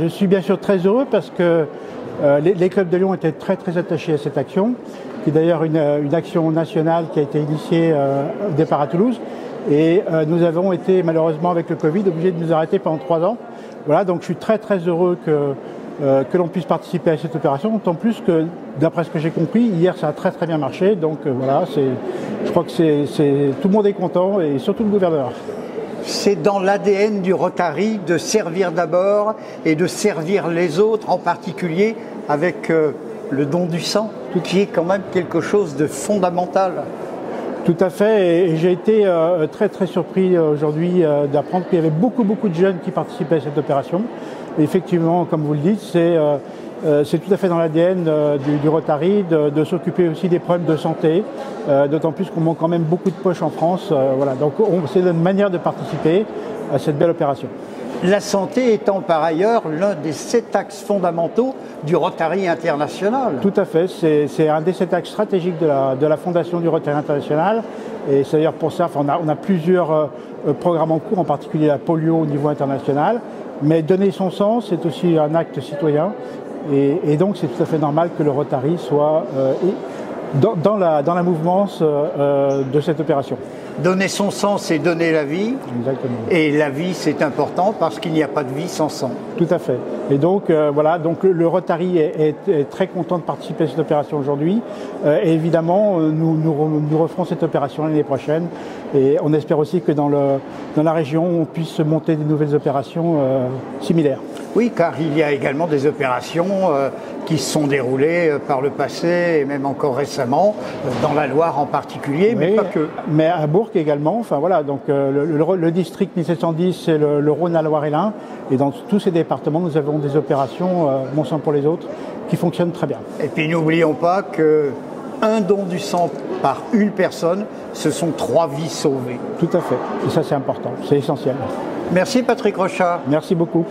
je suis bien sûr très heureux parce que les clubs de Lyon étaient très attachés à cette action, qui est d'ailleurs une action nationale qui a été initiée au départ à Toulouse. Et nous avons été malheureusement avec le Covid obligés de nous arrêter pendant 3 ans. Voilà, donc je suis très heureux que l'on puisse participer à cette opération, d'autant plus que d'après ce que j'ai compris, hier ça a très bien marché. Donc voilà, je crois que tout le monde est content et surtout le gouverneur. C'est dans l'ADN du Rotary de servir d'abord et de servir les autres, en particulier avec le don du sang, qui est quand même quelque chose de fondamental. Tout à fait, et j'ai été très surpris aujourd'hui d'apprendre qu'il y avait beaucoup de jeunes qui participaient à cette opération. Et effectivement, comme vous le dites, c'est tout à fait dans l'ADN du Rotary de s'occuper aussi des problèmes de santé, d'autant plus qu'on manque quand même beaucoup de poches en France. Voilà, donc c'est une manière de participer à cette belle opération. La santé étant par ailleurs l'un des 7 axes fondamentaux du Rotary International. Tout à fait, c'est un des 7 axes stratégiques de la fondation du Rotary International. Et c'est d'ailleurs pour ça qu'on a plusieurs programmes en cours, en particulier la polio au niveau international. Mais donner son sang, c'est aussi un acte citoyen. Et donc c'est tout à fait normal que le Rotary soit dans la mouvance de cette opération. Donner son sang, c'est donner la vie. Exactement. Et la vie, c'est important parce qu'il n'y a pas de vie sans sang. Tout à fait. Et donc, voilà, donc le Rotary est très content de participer à cette opération aujourd'hui. Et évidemment, nous referons cette opération l'année prochaine. Et on espère aussi que dans la région, on puisse monter des nouvelles opérations similaires. Oui, car il y a également des opérations qui se sont déroulées par le passé et même encore récemment, dans la Loire en particulier, mais pas que. Mais à Bourg également, enfin voilà, donc le district 1710, c'est le Rhône, la Loire et l'Ain, et dans tous ces départements, nous avons des opérations, Mon sang pour les autres, qui fonctionnent très bien. Et puis n'oublions pas que un don du sang par une personne, ce sont 3 vies sauvées. Tout à fait, et ça c'est important, c'est essentiel. Merci Patrick Rochat. Merci beaucoup.